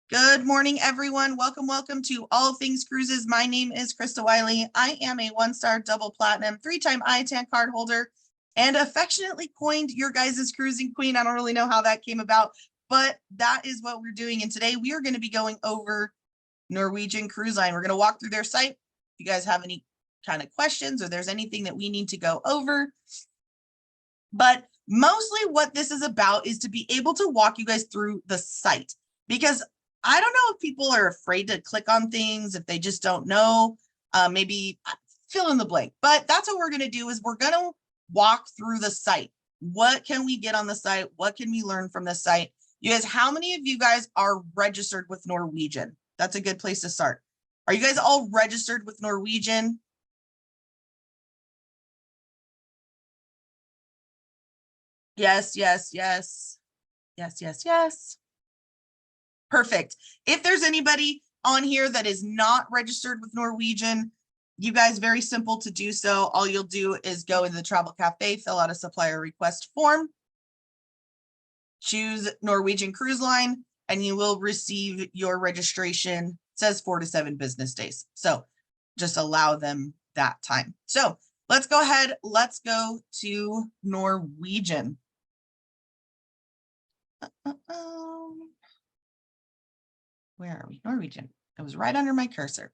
Good morning, everyone. Welcome to All Things Cruises. My name is Krista Wiley. I am a one-star double platinum, three-time ITAN card holder, and affectionately coined your guys' cruising queen. I don't really know how that came about, but that is what we're doing. And today we are going to be going over Norwegian Cruise Line. We're going to walk through their site. If you guys have any kind of questions or there's anything that we need to go over. But mostly what this is about is to be able to walk you guys through the site, because I don't know if people are afraid to click on things, if they just don't know, maybe fill in the blank. But that's what we're going to do is we're going to walk through the site. What can we get on the site? What can we learn from the site? You guys, how many of you guys are registered with Norwegian? That's a good place to start. Are you guys all registered with Norwegian? Yes, yes, yes. Yes, yes, yes. Perfect. If there's anybody on here that is not registered with Norwegian, you guys, very simple to do so. All you'll do is go into the Travel Cafe, fill out a supplier request form, choose Norwegian Cruise Line, and you will receive your registration. It says 4 to 7 business days. So just allow them that time. So let's go ahead. Let's go to Norwegian. Where are we? Norwegian. It was right under my cursor.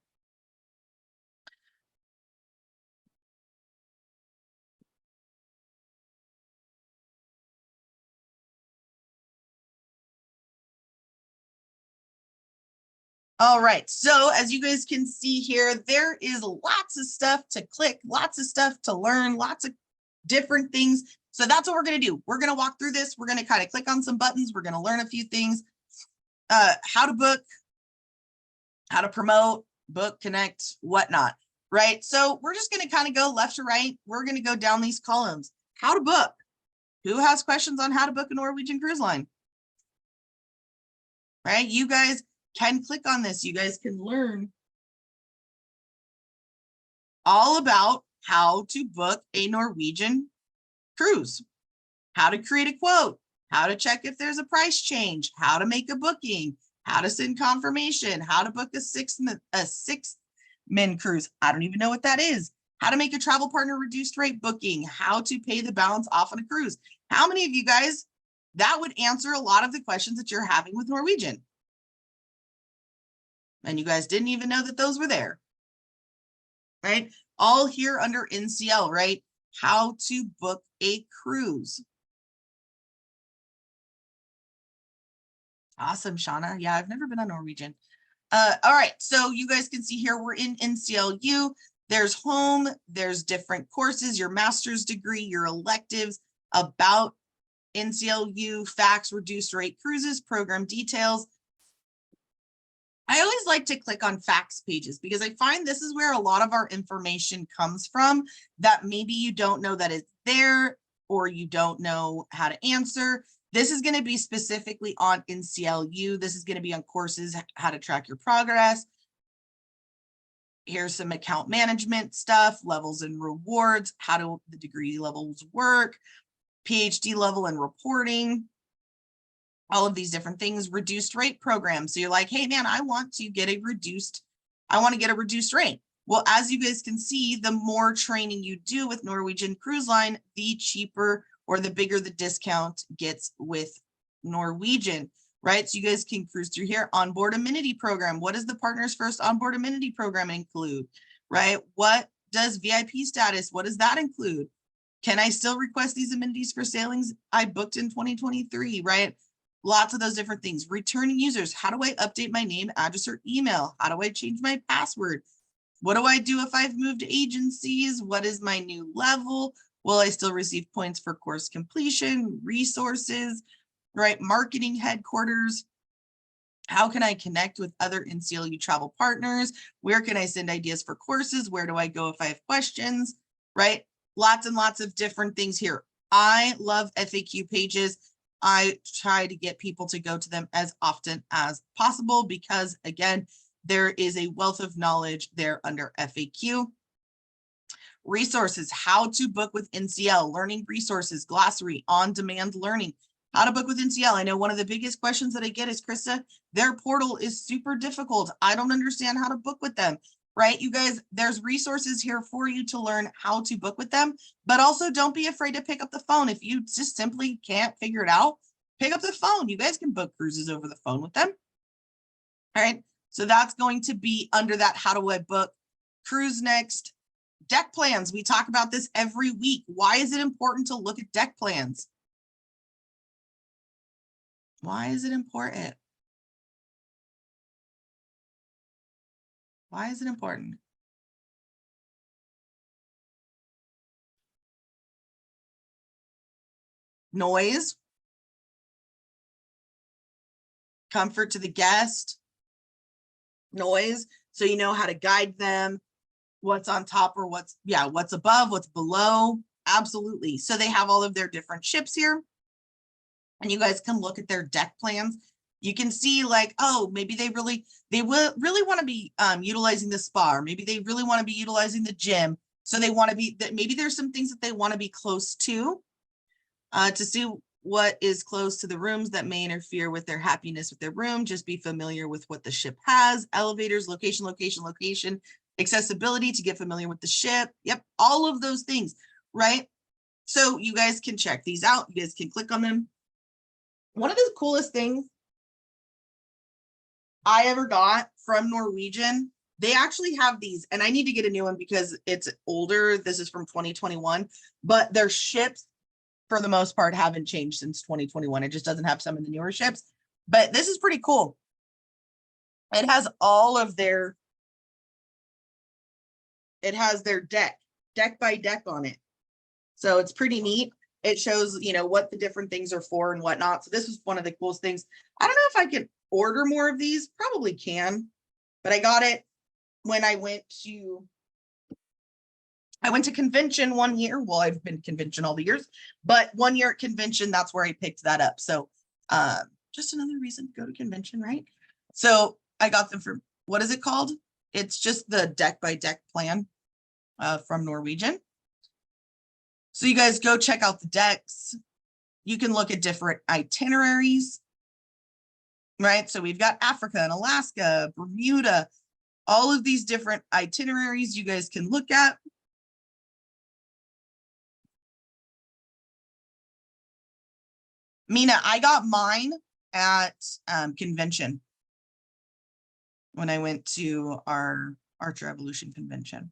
All right, so as you guys can see here, there is lots of stuff to click, lots of stuff to learn, lots of different things. So that's what we're going to do. We're going to walk through this. We're going to kind of click on some buttons. We're going to learn a few things, how to book, how to promote, book, connect, whatnot, right? So we're just going to kind of go left to right. We're going to go down these columns. How to book. Who has questions on how to book a Norwegian Cruise Line? Right? You guys can click on this. You guys can learn all about how to book a Norwegian cruise, how to create a quote, how to check if there's a price change, how to make a booking, how to send confirmation, how to book a six-men cruise. I don't even know what that is. How to make a travel partner reduced rate booking, how to pay the balance off on a cruise. How many of you guys, that would answer a lot of the questions that you're having with Norwegian? And you guys didn't even know that those were there, right? All here under NCL, right? How to book a cruise. Awesome, Shauna. Yeah, I've never been on Norwegian. All right, so you guys can see here, we're in NCLU. There's home, there's different courses, your master's degree, your electives, about NCLU, facts, reduced rate cruises, program details. I always like to click on facts pages because I find this is where a lot of our information comes from that maybe you don't know that it's there or you don't know how to answer. This is going to be specifically on NCLU. This is going to be on courses, how to track your progress. Here's some account management stuff, levels and rewards, how do the degree levels work, PhD level and reporting, all of these different things, reduced rate programs. So you're like, hey man, I want to get a reduced rate. Well, as you guys can see, the more training you do with Norwegian Cruise Line, the cheaper or the bigger the discount gets with Norwegian, right? So you guys can cruise through here. Onboard amenity program. What does the Partners First onboard amenity program include, right? What does VIP status, what does that include? Can I still request these amenities for sailings I booked in 2023, right? Lots of those different things. Returning users. How do I update my name, address, or email? How do I change my password? What do I do if I've moved agencies? What is my new level? Will I still receive points for course completion? Resources, right? Marketing headquarters. How can I connect with other NCLU travel partners? Where can I send ideas for courses? Where do I go if I have questions, right? Lots and lots of different things here. I love FAQ pages. I try to get people to go to them as often as possible because, again, there is a wealth of knowledge there under FAQ. Resources, how to book with NCL, learning resources, glossary, on-demand learning. How to book with NCL. I know one of the biggest questions that I get is, Krista, their portal is super difficult. I don't understand how to book with them, right? You guys, there's resources here for you to learn how to book with them, but also don't be afraid to pick up the phone. If you just simply can't figure it out, pick up the phone. You guys can book cruises over the phone with them. All right. So that's going to be under that how do I book cruise next. Deck plans. We talk about this every week. Why is it important to look at deck plans? Why is it important? Why is it important? Noise, comfort to the guest, noise. So you know how to guide them, what's on top or what's above, what's below. Absolutely. So they have all of their different ships here. And you guys can look at their deck plans. You can see like, oh, maybe they will really want to be utilizing the spa, or maybe they really want to be utilizing the gym. So they want to be that maybe there's some things that they want to be close to see what is close to the rooms that may interfere with their happiness with their room. Just be familiar with what the ship has, elevators, location, accessibility to get familiar with the ship. Yep, all of those things, right? So you guys can check these out. You guys can click on them. One of the coolest things I ever got from Norwegian, they actually have these, and I need to get a new one because it's older. This is from 2021, but their ships, for the most part, haven't changed since 2021. It just doesn't have some of the newer ships, but this is pretty cool. It has all of their, it has their deck by deck on it. So it's pretty neat. It shows, you know, what the different things are for and whatnot. So this is one of the coolest things. I don't know if I can order more of these, probably can, but I got it when I went to convention one year. Well, I've been to convention all the years, but one year at convention, that's where I picked that up. So just another reason to go to convention, right? So I got them from, what is it called? It's just the deck by deck plan from Norwegian. So you guys go check out the decks. You can look at different itineraries, right? So we've got Africa and Alaska, Bermuda, all of these different itineraries you guys can look at. Mina, I got mine at convention when I went to our Archer Evolution convention.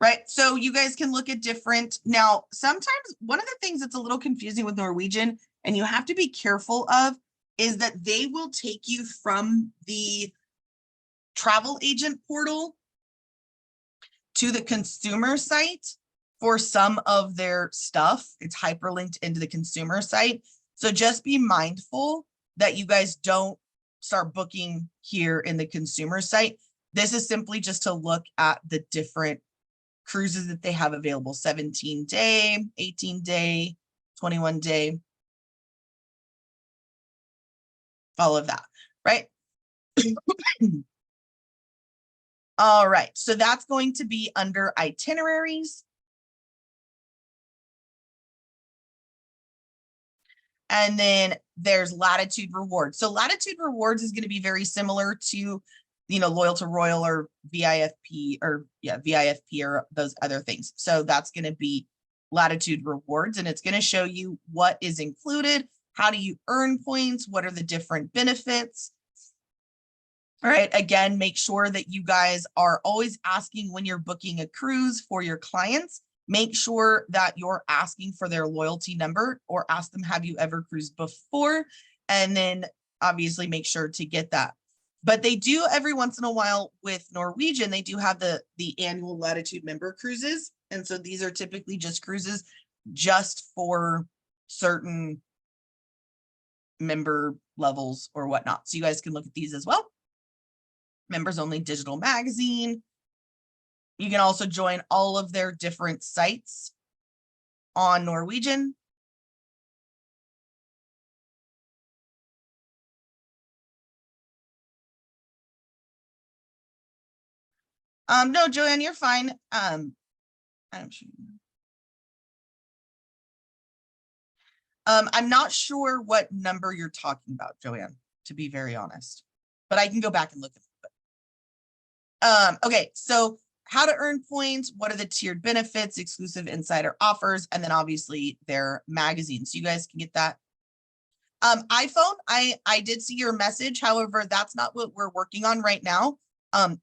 Right, so you guys can look at different, now sometimes one of the things that's a little confusing with Norwegian, and you have to be careful of, is that they will take you from the travel agent portal to the consumer site for some of their stuff. It's hyperlinked into the consumer site. So just be mindful that you guys don't start booking here in the consumer site. This is simply just to look at the different cruises that they have available: 17-day, 18-day, 21-day, all of that, right? All right, so that's going to be under itineraries. And then there's Latitude Rewards. So Latitude Rewards is going to be very similar to, you know, Loyal to Royal or VIFP or VIFP or those other things. So that's going to be Latitude Rewards, and it's going to show you what is included, how do you earn points, what are the different benefits. All right, again, make sure that you guys are always asking when you're booking a cruise for your clients. Make sure that you're asking for their loyalty number, or ask them, have you ever cruised before? And then obviously make sure to get that. But they do every once in a while with Norwegian, they do have the annual Latitude member cruises. And so these are typically just cruises just for certain member levels or whatnot. So you guys can look at these as well. Members only digital magazine. You can also join all of their different sites on Norwegian. No, Joanne, you're fine. I'm sure. I'm not sure what number you're talking about, Joanne, to be very honest, but I can go back and look at it. Okay, so how to earn points, what are the tiered benefits, exclusive insider offers, and then obviously their magazines. So you guys can get that. iPhone, I did see your message. However, that's not what we're working on right now.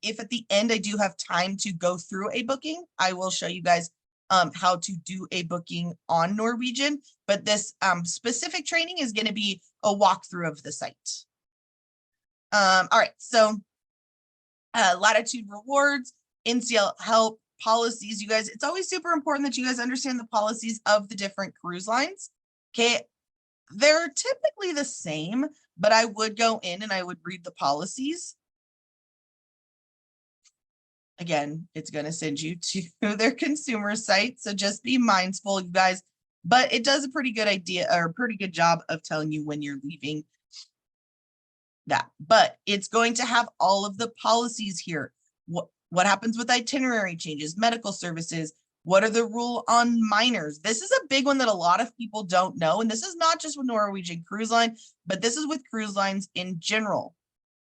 If at the end I do have time to go through a booking, I will show you guys how to do a booking on Norwegian. But this specific training is going to be a walkthrough of the site. All right, so Latitude rewards, NCL help, policies. You guys, it's always super important that you guys understand the policies of the different cruise lines. Okay, they're typically the same, but I would go in and I would read the policies. Again, it's going to send you to their consumer site, so just be mindful, you guys. But it does a pretty good idea or a pretty good job of telling you when you're leaving that. But it's going to have all of the policies here. What happens with itinerary changes, medical services, what are the rule on minors? This is a big one that a lot of people don't know. And this is not just with Norwegian Cruise Line, but this is with cruise lines in general.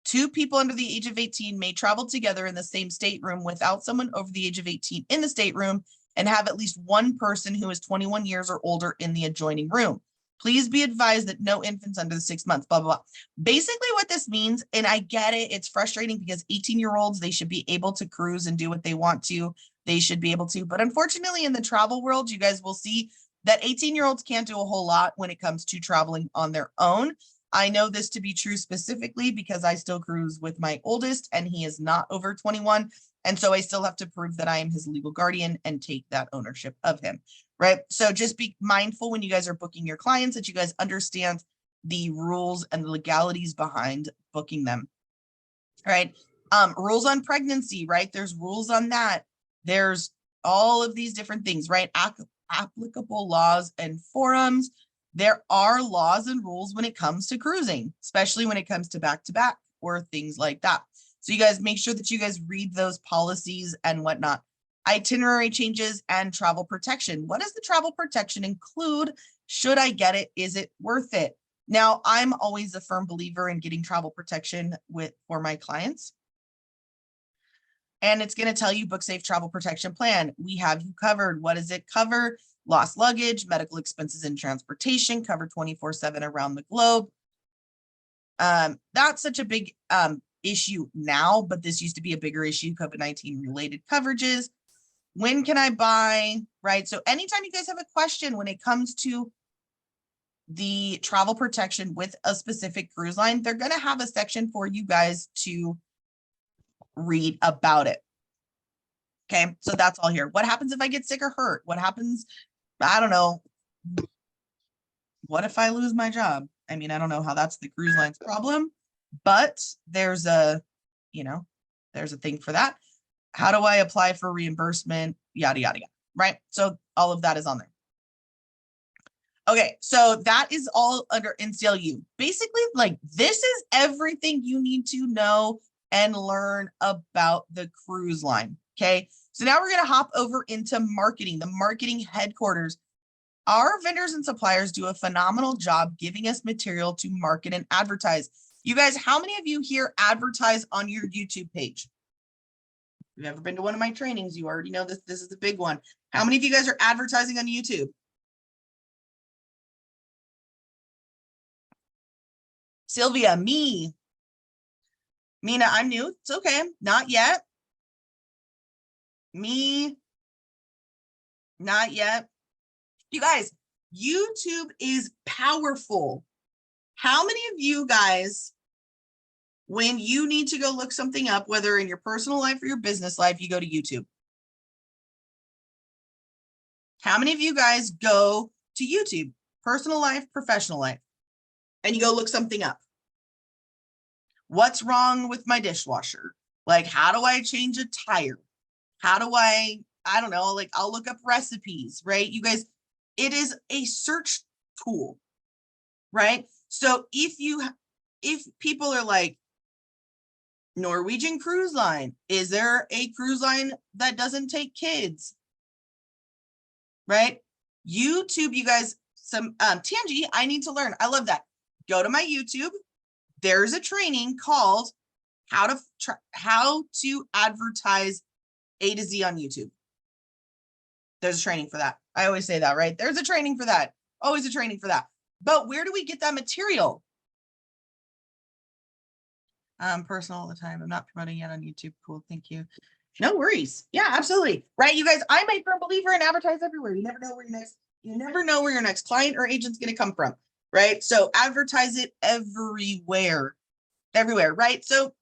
2 people under the age of 18 may travel together in the same stateroom without someone over the age of 18 in the stateroom and have at least one person who is 21 years or older in the adjoining room. Please be advised that no infants under the 6 months, blah, blah, blah. Basically what this means, and I get it, it's frustrating because 18-year-olds, they should be able to cruise and do what they want to. They should be able to. But unfortunately, in the travel world, you guys will see that 18-year-olds can't do a whole lot when it comes to traveling on their own. I know this to be true specifically because I still cruise with my oldest and he is not over 21. And so I still have to prove that I am his legal guardian and take that ownership of him, right? So just be mindful when you guys are booking your clients that you guys understand the rules and the legalities behind booking them, right? Rules on pregnancy, right? There's rules on that. There's all of these different things, right? Applicable laws and forums. There are laws and rules when it comes to cruising, especially when it comes to back-to-back or things like that. So you guys make sure that you guys read those policies and whatnot. Itinerary changes and travel protection. What does the travel protection include? Should I get it? Is it worth it? Now, I'm always a firm believer in getting travel protection for my clients. And it's going to tell you book safe travel protection plan. We have you covered. What does it cover? Lost luggage, medical expenses and transportation, covered 24/7 around the globe. That's such a big issue now, but this used to be a bigger issue, COVID-19 related coverages. When can I buy, right? So anytime you guys have a question when it comes to the travel protection with a specific cruise line, they're going to have a section for you guys to read about it. Okay, so that's all here. What happens if I get sick or hurt? What happens, I don't know. What if I lose my job? I mean, I don't know how that's the cruise line's problem, but there's a, there's a thing for that. How do I apply for reimbursement? Yada, yada, yada, right? So all of that is on there. Okay, so that is all under NCLU. Basically, like, this is everything you need to know and learn about the cruise line, okay? So now we're going to hop over into marketing, the marketing headquarters. Our vendors and suppliers do a phenomenal job giving us material to market and advertise. You guys, how many of you here advertise on your YouTube page? If you've ever been to one of my trainings, you already know this. This is the big one. How many of you guys are advertising on YouTube? Sylvia, me. Mina, I'm new. It's okay. Not yet. Me. Not yet. You guys, YouTube is powerful. How many of you guys, when you need to go look something up, whether in your personal life or your business life, you go to YouTube? How many of you guys go to YouTube, personal life, professional life, and you go look something up? What's wrong with my dishwasher? Like, how do I change a tire? How do I don't know, like, I'll look up recipes, right? You guys, it is a search tool, right? So if people are like, Norwegian Cruise Line, is there a cruise line that doesn't take kids? Right? YouTube, you guys, some Tangi, I need to learn. I love that. Go to my YouTube. There's a training called how to advertise A to Z on YouTube. There's a training for that. I always say that, right? There's a training for that. Always a training for that. But where do we get that material? Personal all the time. I'm not promoting yet on YouTube. Cool. Thank you. No worries. Yeah, absolutely. Right. You guys, I'm a firm believer in advertise everywhere. You never know where your next client or agent's going to come from. Right. So advertise it everywhere. Everywhere. Right. So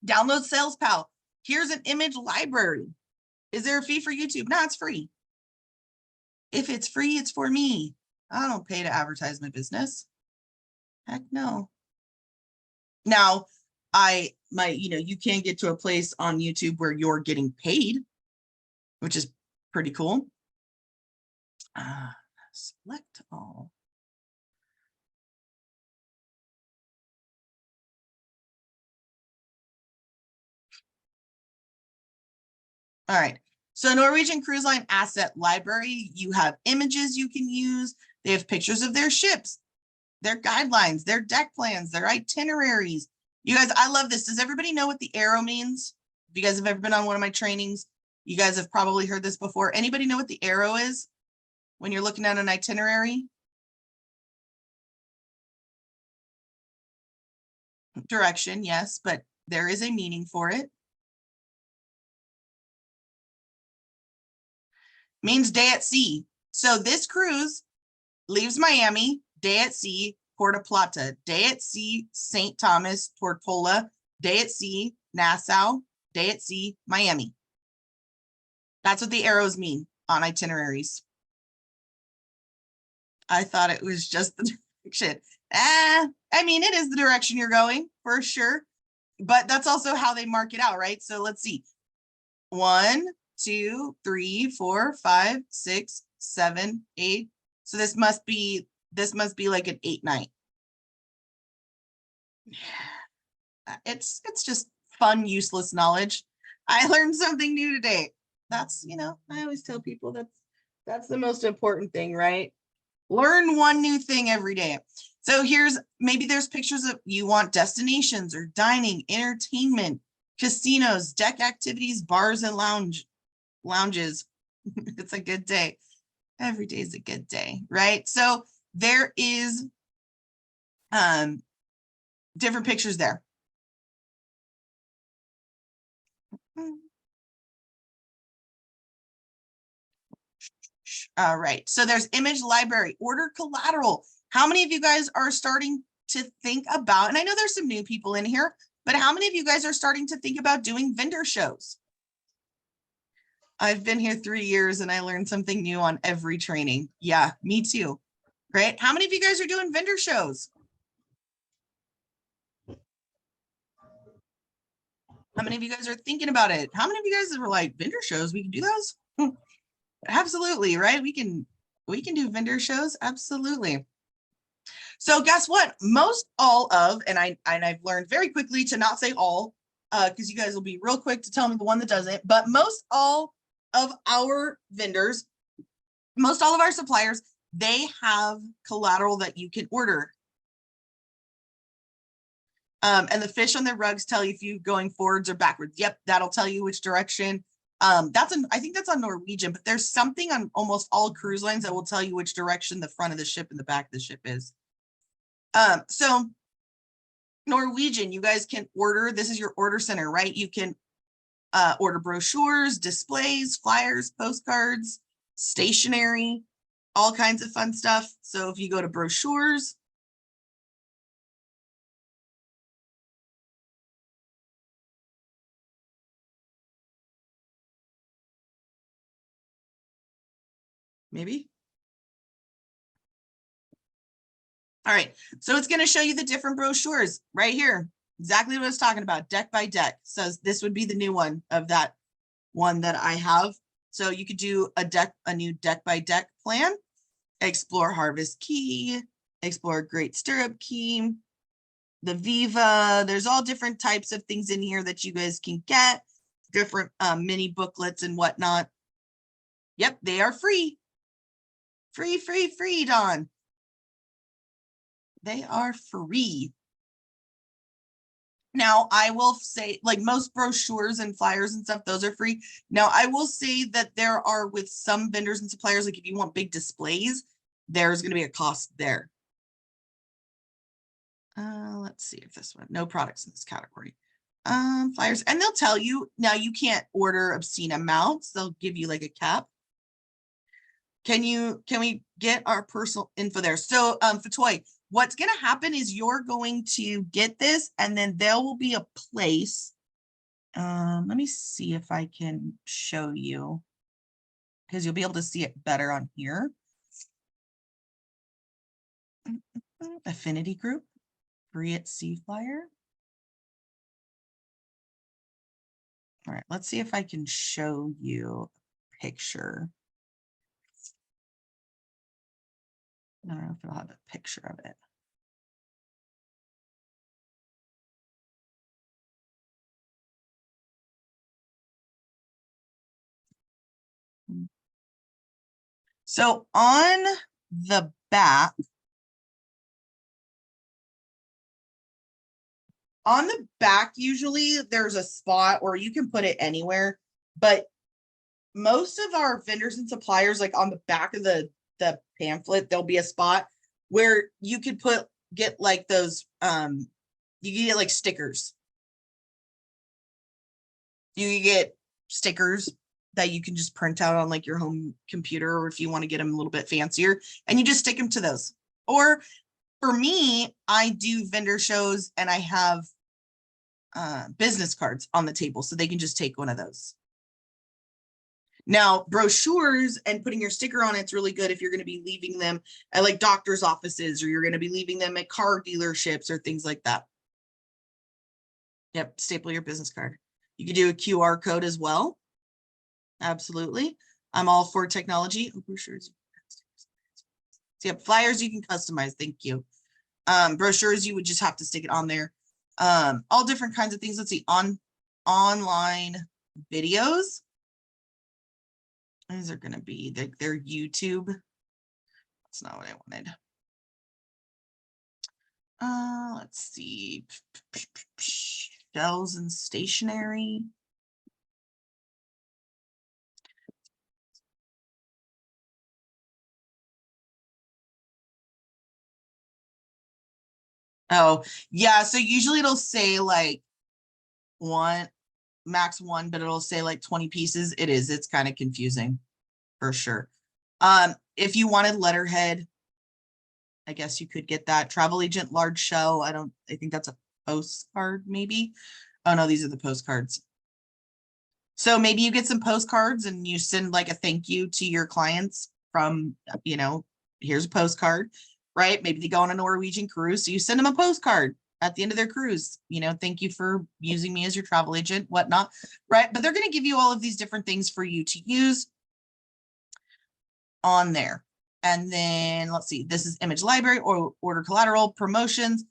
download Sales Pal. Here's an image library. Is there a fee for YouTube? No, it's free. If it's free, it's for me. I don't pay to advertise my business. Heck no. Now, you can get to a place on YouTube where you're getting paid, which is pretty cool. Select all. All right. So Norwegian Cruise Line Asset Library, you have images you can use. They have pictures of their ships, their guidelines, their deck plans, their itineraries. You guys, I love this. Does everybody know what the arrow means? If you guys have ever been on one of my trainings, you guys have probably heard this before. Anybody know what the arrow is when you're looking at an itinerary? Direction, yes, but there is a meaning for it. Means day at sea. So this cruise leaves Miami, day at sea, Puerto Plata, day at sea, St. Thomas, Tortola, day at sea, Nassau, day at sea, Miami. That's what the arrows mean on itineraries. I thought it was just the direction. I mean, it is the direction you're going for sure, but that's also how they mark it out, right? So let's see. 1, 2, 3, 4, 5, 6, 7, 8. So this must be like an 8 night. It's just fun, useless knowledge. I learned something new today. That's, I always tell people that's the most important thing, right? Learn one new thing every day. So maybe there's pictures of you want destinations or dining, entertainment, casinos, deck activities, bars and lounges. It's a good day. Every day is a good day, right? So there is different pictures there. All right, so there's image library, order collateral. How many of you guys are starting to think about, and I know there's some new people in here, but how many of you guys are starting to think about doing vendor shows? I've been here 3 years and I learned something new on every training. Yeah, me too. Great. How many of you guys are doing vendor shows? How many of you guys are thinking about it? How many of you guys were like, vendor shows, we can do those? Absolutely, right? We can do vendor shows. Absolutely. So guess what? Most all of, and I've learned very quickly to not say all, because you guys will be real quick to tell me the one that doesn't, but most all of our vendors, most all of our suppliers, they have collateral that you can order. And the fish on the rugs tell you if you're going forwards or backwards. Yep, that'll tell you which direction. I think that's on Norwegian, but there's something on almost all cruise lines that will tell you which direction the front of the ship and the back of the ship is. So Norwegian, you guys can order, this is your order center, right? You can order brochures, displays, flyers, postcards, stationery, all kinds of fun stuff. So if you go to brochures, maybe. All right, so it's going to show you the different brochures right here. Exactly what I was talking about, deck by deck. So this would be the new one of that one that I have. So you could do a new deck by deck plan, explore Harvest Key, explore Great Stirrup Key, the Viva. There's all different types of things in here that you guys can get, different mini booklets and whatnot. Yep, they are free. Free, free, free, Dawn. They are free. Now, I will say, like most brochures and flyers and stuff, those are free. Now, I will say that there are with some vendors and suppliers, like if you want big displays, there's going to be a cost there. Let's see if this one, no products in this category. Flyers, and they'll tell you, now you can't order obscene amounts. They'll give you like a cap. Can we get our personal info there? So, Fatoy, what's going to happen is you're going to get this, and then there will be a place. Let me see if I can show you, because you'll be able to see it better on here. Affinity group, free at sea flyer. All right, let's see if I can show you a picture. I don't know if it'll have a picture of it. So on the back, usually there's a spot, or you can put it anywhere, but most of our vendors and suppliers, like on the back of the pamphlet, there'll be a spot where you could get like those, you can get like stickers. You can get stickers that you can just print out on like your home computer, or if you want to get them a little bit fancier, and you just stick them to those. Or for me, I do vendor shows and I have business cards on the table, so they can just take one of those. Now, brochures and putting your sticker on it's really good if you're going to be leaving them at like doctor's offices, or you're going to be leaving them at car dealerships or things like that. Yep, staple your business card. You can do a QR code as well. Absolutely. I'm all for technology. Oh, brochures. So yep, flyers you can customize. Thank you. Brochures, you would just have to stick it on there. All different kinds of things. Let's see, online videos. These are going to be their YouTube. That's not what I wanted. Let's see. Shelves and stationery. Oh, yeah. So usually it'll say like max one, but it'll say like 20 pieces. It's kind of confusing for sure. If you wanted letterhead, I guess you could get that. Travel agent, large shell. I think that's a postcard maybe. Oh no, these are the postcards. So maybe you get some postcards and you send like a thank you to your clients from, here's a postcard, right? Maybe they go on a Norwegian cruise, so you send them a postcard at the end of their cruise, thank you for using me as your travel agent, whatnot, right? But they're going to give you all of these different things for you to use on there. And then let's see, this is image library, or order collateral, promotions,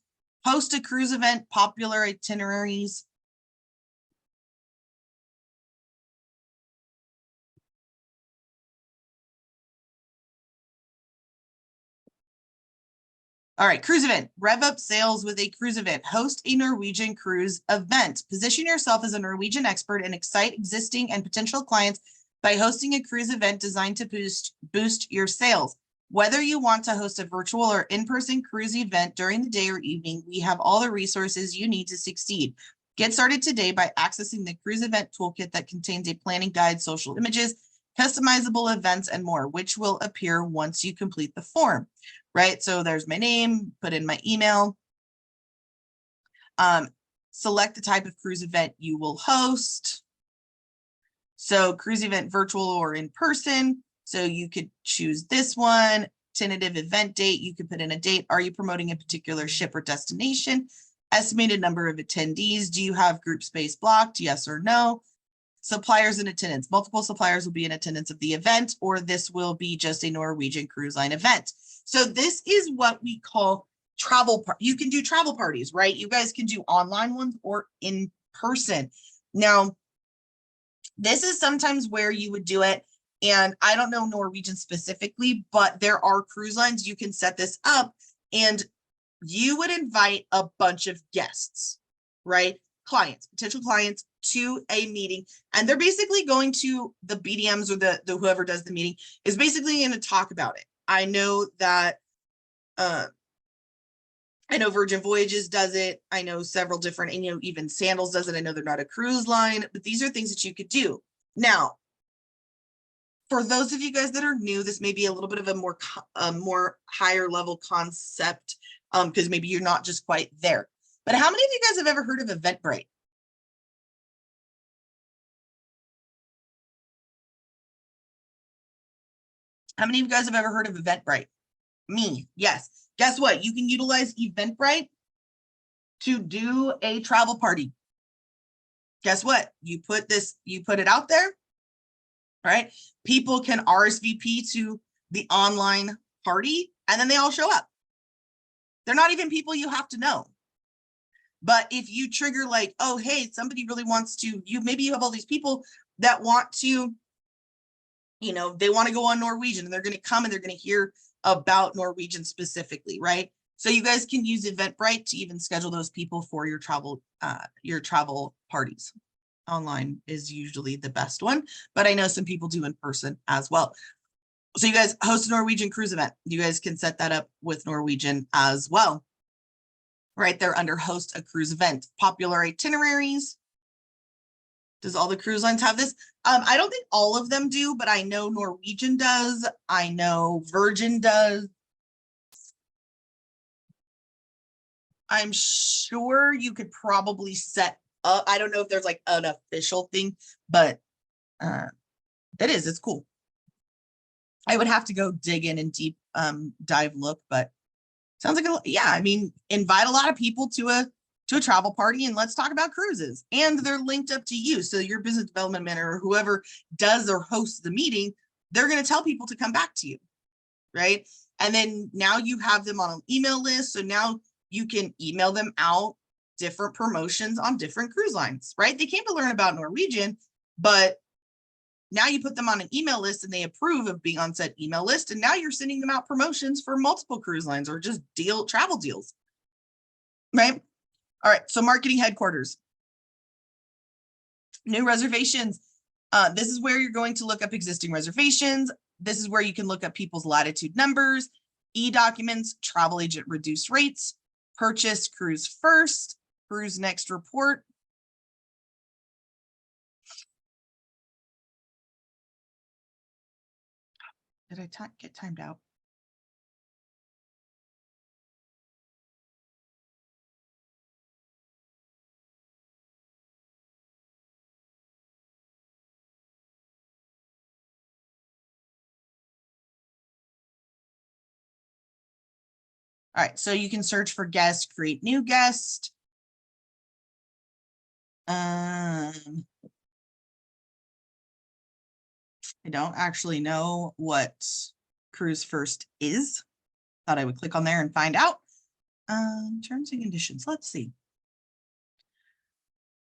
host a cruise event, popular itineraries. All right, cruise event. Rev up sales with a cruise event. Host a Norwegian cruise event. Position yourself as a Norwegian expert and excite existing and potential clients by hosting a cruise event designed to boost your sales. Whether you want to host a virtual or in-person cruise event during the day or evening, we have all the resources you need to succeed. Get started today by accessing the cruise event toolkit that contains a planning guide, social images, customizable events, and more, which will appear once you complete the form. Right? So there's my name, put in my email. Select the type of cruise event you will host. So cruise event virtual or in person. So you could choose this one. Tentative event date. You could put in a date. Are you promoting a particular ship or destination? Estimated number of attendees. Do you have group space blocked? Yes or no? Suppliers in attendance. Multiple suppliers will be in attendance of the event, or this will be just a Norwegian Cruise Line event. So this is what we call travel. You can do travel parties, right? You guys can do online ones or in person. Now, this is sometimes where you would do it And I don't know Norwegian specifically, but there are cruise lines you can set this up and you would invite a bunch of guests, right? Clients, potential clients to a meeting. And they're basically going to the BDMs or the whoever does the meeting is basically going to talk about it. I know that I know Virgin Voyages does it. I know several different, and even Sandals does it. I know they're not a cruise line, but these are things that you could do. Now, for those of you guys that are new, this may be a little bit of a more higher level concept because maybe you're not just quite there. But how many of you guys have ever heard of Eventbrite? How many of you guys have ever heard of Eventbrite? Me, yes. Guess what? You can utilize Eventbrite to do a travel party. Guess what? You put it out there, right? People can RSVP to the online party and then they all show up. They're not even people you have to know. But if you trigger like, oh, hey, somebody really wants to, maybe you have all these people that want to, they want to go on Norwegian and they're going to come and they're going to hear about Norwegian specifically, right? So you guys can use Eventbrite to even schedule those people for your travel parties. Online is usually the best one, but I know some people do in person as well. So you guys host a Norwegian cruise event. You guys can set that up with Norwegian as well. Right there under host a cruise event. Popular itineraries. Does all the cruise lines have this? I don't think all of them do, but I know Norwegian does. I know Virgin does. I'm sure you could probably set up. I don't know if there's like an official thing, but it's cool. I would have to go dig in and deep dive look, but sounds like I mean, invite a lot of people to a travel party and let's talk about cruises. And they're linked up to you. So your business development manager or whoever does or hosts the meeting, they're going to tell people to come back to you, right? And then now you have them on an email list. So now you can email them out different promotions on different cruise lines, right? They came to learn about Norwegian, but now you put them on an email list and they approve of being on said email list. And now you're sending them out promotions for multiple cruise lines or just travel deals, right? All right. So marketing headquarters, new reservations. This is where you're going to look up existing reservations. This is where you can look up people's latitude numbers, e-documents, travel agent reduced rates, purchase cruise first, cruise next report. Did I get timed out? All right, so you can search for guest, create new guest. I don't actually know what cruise first is. Thought I would click on there and find out. Terms and conditions, let's see.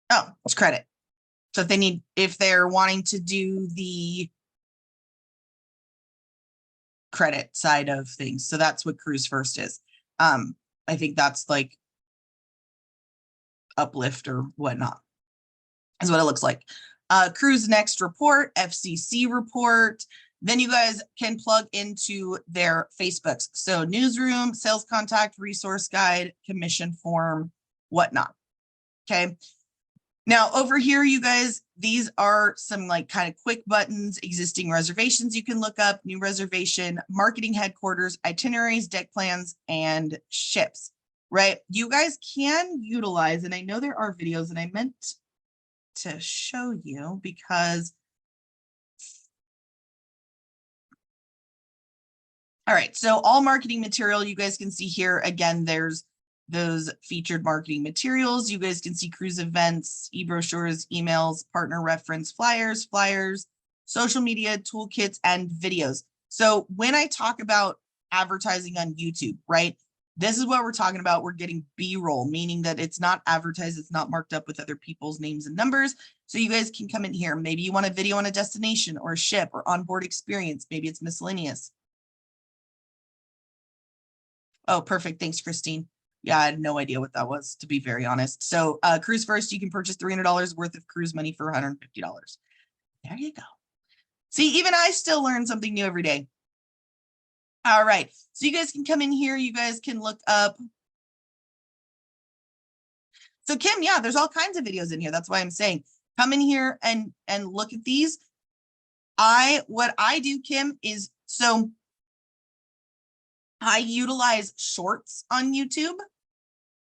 Oh, it's credit. So if they're wanting to do the credit side of things, so that's what cruise first is. I think that's like uplift or whatnot is what it looks like. Cruise next report, FCC report. Then you guys can plug into their Facebooks. So newsroom, sales contact, resource guide, commission form, whatnot. Okay. Now over here, you guys, these are some like kind of quick buttons, existing reservations you can look up, new reservation, marketing headquarters, itineraries, deck plans, and ships, right? You guys can utilize, and I know there are videos and I meant to show you because all right, so all marketing material you guys can see here. Again, there's those featured marketing materials. You guys can see cruise events, e-brochures, emails, partner reference, flyers, social media, toolkits, and videos. So when I talk about advertising on YouTube, right, This is what we're talking about. We're getting B-roll, meaning that it's not advertised. It's not marked up with other people's names and numbers. So you guys can come in here. Maybe you want a video on a destination or a ship or onboard experience. Maybe it's miscellaneous. Oh, perfect. Thanks, Christine. Yeah, I had no idea what that was, to be very honest. So Cruise First, you can purchase $300 worth of cruise money for $150. There you go. See, even I still learn something new every day. All right. So you guys can come in here. You guys can look up. So Kim, yeah, there's all kinds of videos in here. That's why I'm saying come in here and look at these. What I do, Kim, is so I utilize shorts on YouTube.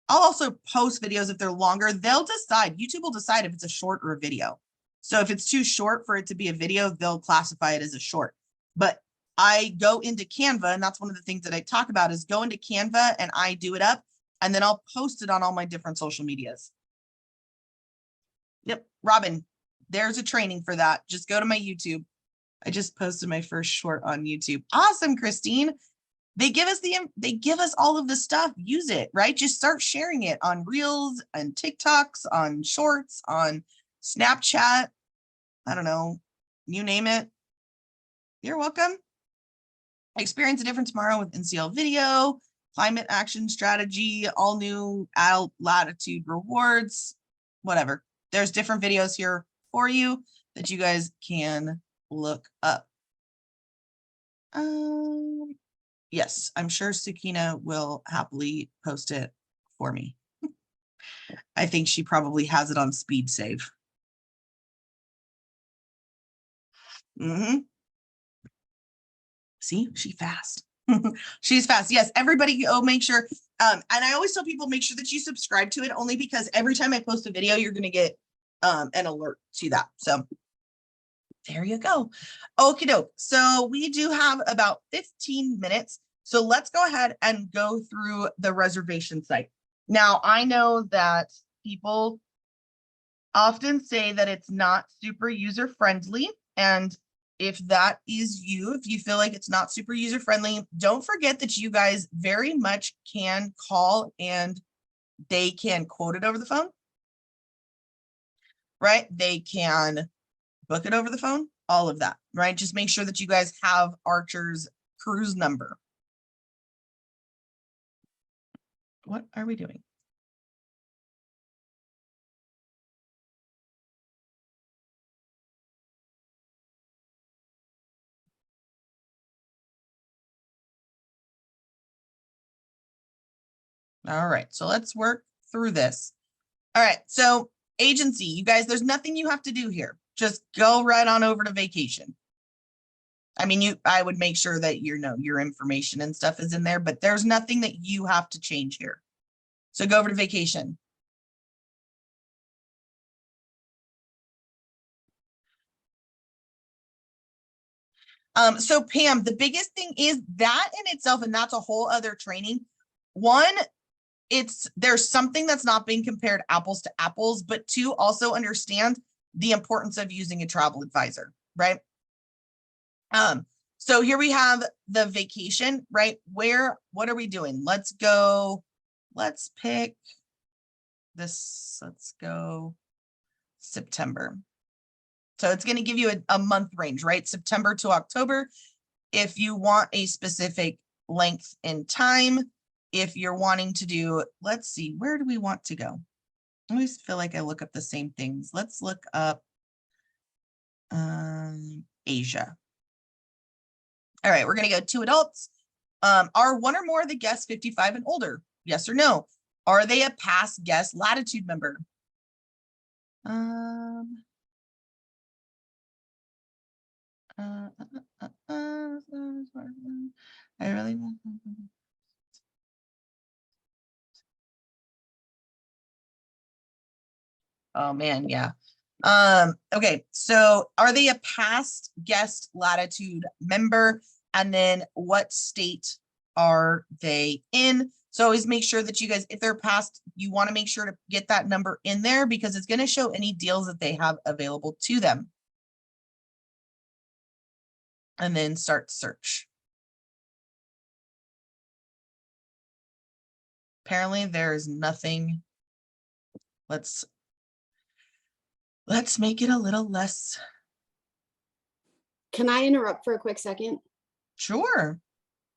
I'll also post videos if they're longer. They'll decide, YouTube will decide if it's a short or a video. So if it's too short for it to be a video, they'll classify it as a short. But I go into Canva, and that's one of the things that I talk about is go into Canva and I do it up, and then I'll post it on all my different social medias. Yep, Robin, there's a training for that. Just go to my YouTube. I just posted my first short on YouTube. Awesome, Christine. They give us all of the stuff. Use it, right? Just start sharing it on Reels and TikToks, on Shorts, on Snapchat. I don't know, you name it. You're welcome. Experience a different tomorrow with NCL video, climate action strategy, all new Latitude rewards, whatever. There's different videos here for you that you guys can look up. Yes, I'm sure Sukina will happily post it for me. I think she probably has it on speed save. See, she's fast. She's fast. Yes, everybody go make sure. And I always tell people, make sure that you subscribe to it only because every time I post a video, you're going to get an alert to that. So there you go. Okie doke. So we do have about 15 minutes. So let's go ahead and go through the reservation site. Now, I know that people often say that it's not super user friendly. And if that is you, if you feel like it's not super user friendly, don't forget that you guys very much can call and they can quote it over the phone, right? They can book it over the phone, all of that, right? Just make sure that you guys have Archer's cruise number. What are we doing? All right, so let's work through this. All right, so agency, you guys, there's nothing you have to do here. Just go right on over to vacation. I mean, I would make sure that your information and stuff is in there, but there's nothing that you have to change here. So go over to vacation. So Pam, the biggest thing is that in itself, and that's a whole other training. One, there's something that's not being compared apples to apples, but two, also understand the importance of using a travel advisor, right? So here we have the vacation, right? What are we doing? Let's pick this, let's go September. So it's going to give you a month range, right? September to October. If you want a specific length in time, if you're wanting to do, let's see, where do we want to go? I always feel like I look up the same things. Let's look up Asia. All right, we're going to go 2 adults. Are one or more of the guests 55 and older? Yes or no? Are they a past guest Latitude member? I really want. Oh man, yeah. Okay, so are they a past guest Latitude member? And then what state are they in? So always make sure that you guys, if they're past, you want to make sure to get that number in there because it's going to show any deals that they have available to them. And then start search. Apparently there is nothing. Let's make it a little less. Can I interrupt for a quick second? Sure.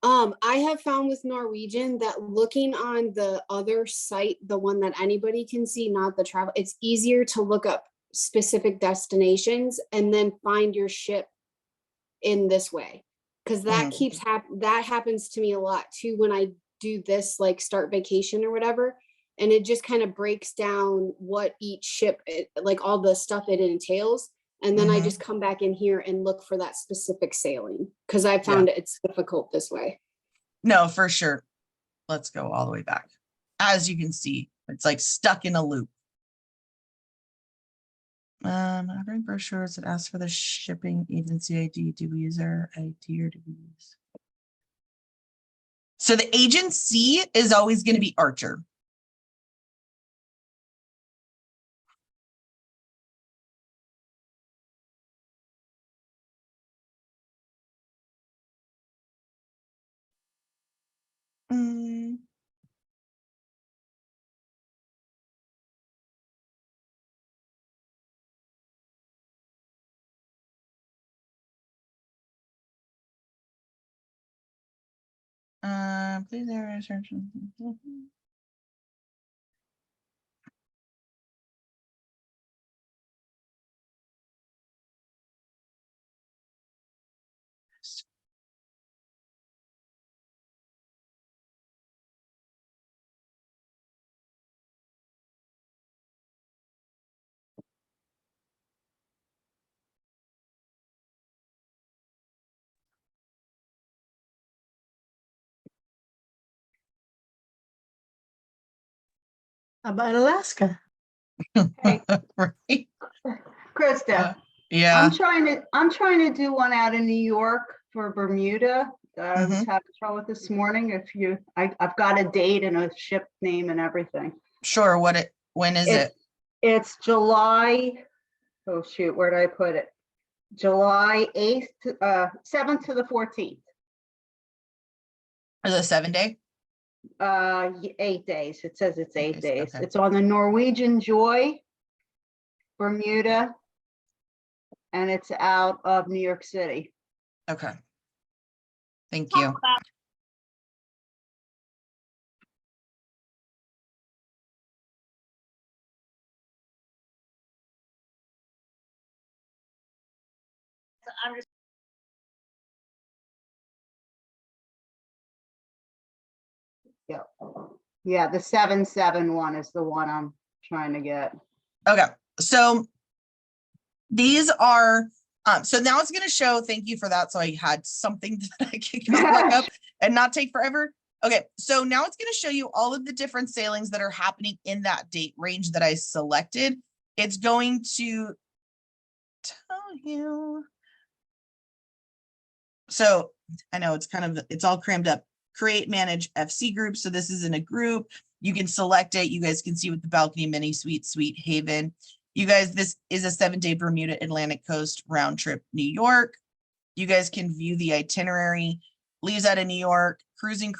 I have found with Norwegian that looking on the other site, the one that anybody can see, not the travel, it's easier to look up specific destinations and then find your ship in this way. Because that that happens to me a lot too when I do this, like start vacation or whatever. And it just kind of breaks down what each ship, like all the stuff it entails. And then I just come back in here and look for that specific sailing because I found it's difficult this way. No, for sure. Let's go all the way back. As you can see, it's like stuck in a loop. Ordering brochures that ask for the shipping agency ID. Do we use our ID or do we use? So the agency is always going to be Archer. Please area reservations. How about Alaska? Hey, Right? Krista, Yeah. I'm trying to do one out in New York for Bermuda. I was having trouble this morning. I've got a date and a ship name and everything. Sure. When is it? It's July. Oh shoot, where did I put it? July 8th, 7th to the 14th. Is it a 7-day? 8 days. It says it's 8 days. Okay. It's on the Norwegian Joy, Bermuda, and it's out of New York City. Okay. Thank you. Yeah, the 771 is the one I'm trying to get. Okay. So these are, so now it's going to show, thank you for that. So I had something that I could go look up and not take forever. Okay. So now it's going to show you all of the different sailings that are happening in that date range that I selected. It's going to tell you. So I know it's all crammed up. Create, manage FC group. So this is in a group. You can select it. You guys can see with the balcony, mini suite, Sweet Haven. You guys, this is a 7-day Bermuda Atlantic Coast round trip, New York. You guys can view the itinerary. Leaves out of New York, cruising,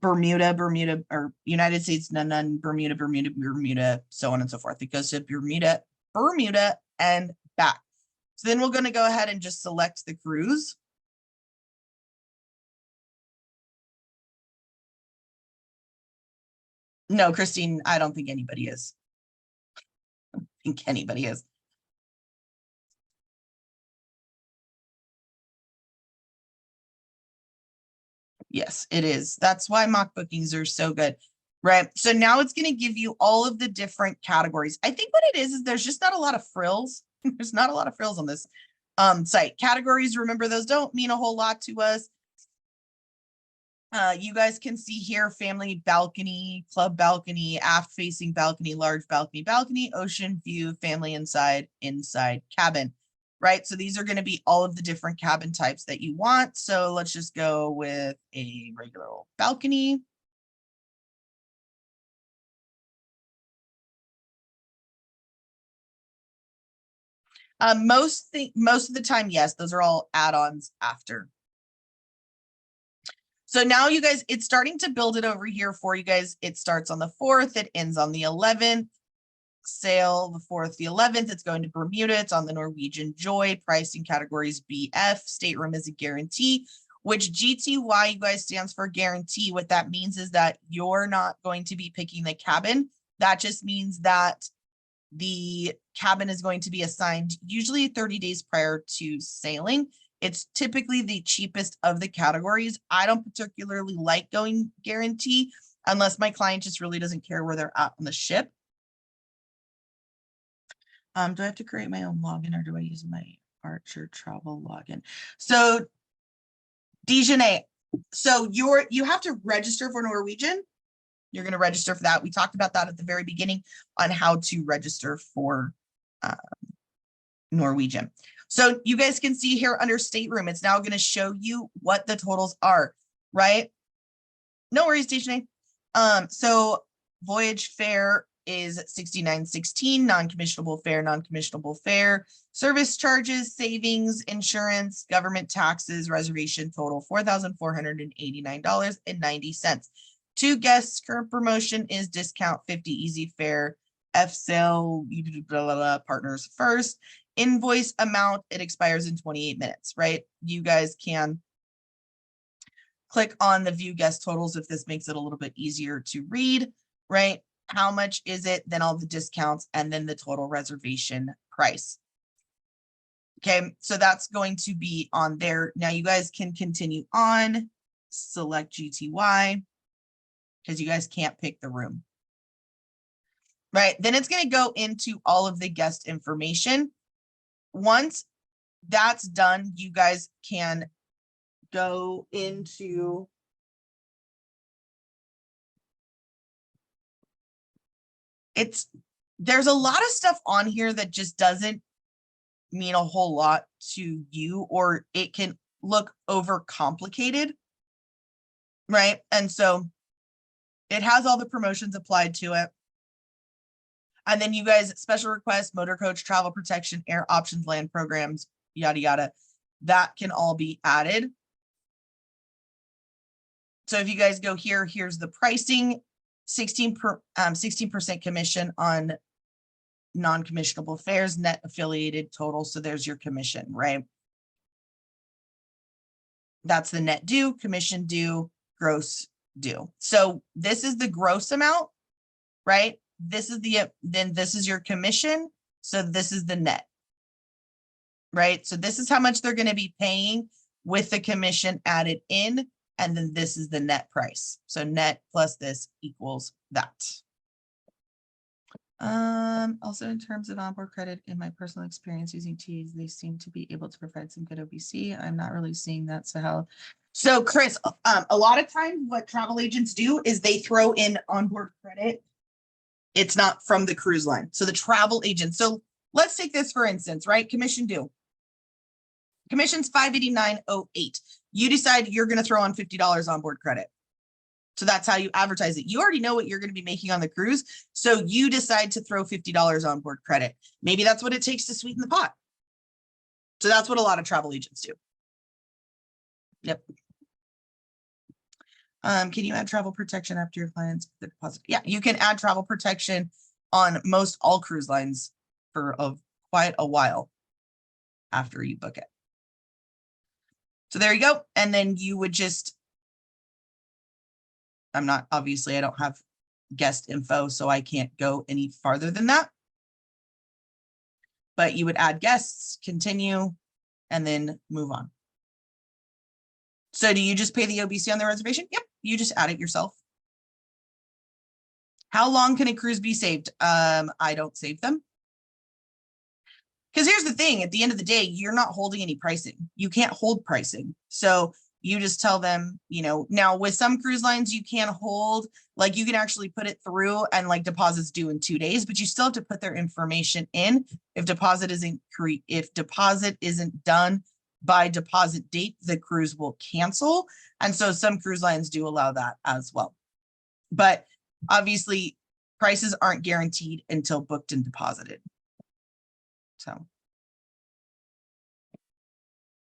Bermuda, or United States, none, Bermuda, so on and so forth. It goes to Bermuda, and back. So then we're going to go ahead and just select the cruise. No, Christine, I don't think anybody is. I don't think anybody is. Yes, it is. That's why mock bookings are so good, right? So now it's going to give you all of the different categories. I think what it is there's just not a lot of frills. There's not a lot of frills on this site. Categories, remember, those don't mean a whole lot to us. You guys can see here, family balcony, club balcony, aft facing balcony, large balcony, ocean view, family inside cabin, right? So these are going to be all of the different cabin types that you want. So let's just go with a regular old balcony. Most of the time, yes, those are all add-ons after. So now you guys, it's starting to build it over here for you guys. It starts on the 4th, it ends on the 11th. Sail the 4th, the 11th. It's going to Bermuda. It's on the Norwegian Joy. Pricing categories BF. Stateroom is a guarantee, which GTY, you guys, stands for guarantee. What that means is that you're not going to be picking the cabin. That just means that the cabin is going to be assigned usually 30 days prior to sailing. It's typically the cheapest of the categories. I don't particularly like going guarantee unless my client just really doesn't care where they're at on the ship. Do I have to create my own login or do I use my Archer travel login? So Dijonay, so you have to register for Norwegian. You're going to register for that. We talked about that at the very beginning on how to register for Norwegian. So you guys can see here under stateroom, it's now going to show you what the totals are, right? No worries, Dijonay. So voyage fare is $69.16, non-commissionable fare, service charges, savings, insurance, government taxes, reservation total $4,489.90. 2 guests, current promotion is discount 50 easy fare, F sale, blah, blah, blah, partners first. Invoice amount, it expires in 28 minutes, right? You guys can click on the view guest totals if this makes it a little bit easier to read, right? How much is it, then all the discounts, and then the total reservation price. Okay, so that's going to be on there. Now you guys can continue on, select GTY, because you guys can't pick the room. Right, then it's going to go into all of the guest information. Once that's done, you guys can go into there's a lot of stuff on here that just doesn't mean a whole lot to you, or it can look overcomplicated, right? And so it has all the promotions applied to it. And then you guys, special requests, motor coach, travel protection, air options, land programs, yada, yada, that can all be added. So if you guys go here, here's the pricing, 16% commission on non-commissionable fares, net affiliated total. So there's your commission, right? That's the net due, commission due, gross due. So this is the gross amount, right? This is then this is your commission. So this is the net, right? So this is how much they're going to be paying with the commission added in. And then this is the net price. So net plus this equals that. Also in terms of onboard credit, in my personal experience using T's, they seem to be able to provide some good OBC. I'm not really seeing that. So Chris, a lot of times what travel agents do is they throw in onboard credit. It's not from the cruise line. So the travel agent. So let's take this for instance, right? Commission due. Commission's $589.08. You decide you're going to throw on $50 onboard credit. So that's how you advertise it. You already know what you're going to be making on the cruise. So you decide to throw $50 onboard credit. Maybe that's what it takes to sweeten the pot. So that's what a lot of travel agents do. Yep. Can you add travel protection after your client's deposit? Yeah, you can add travel protection on most all cruise lines for quite a while after you book it. So there you go. And then you would just, I don't have guest info, so I can't go any farther than that. But you would add guests, continue, and then move on. So do you just pay the OBC on the reservation? Yep, you just add it yourself. How long can a cruise be saved? I don't save them. Because here's the thing, at the end of the day, you're not holding any pricing. You can't hold pricing. So you just tell them, now with some cruise lines, you can hold, like you can actually put it through and like deposits due in 2 days, but you still have to put their information in. If deposit isn't done by deposit date, the cruise will cancel. And so some cruise lines do allow that as well. But obviously prices aren't guaranteed until booked and deposited. So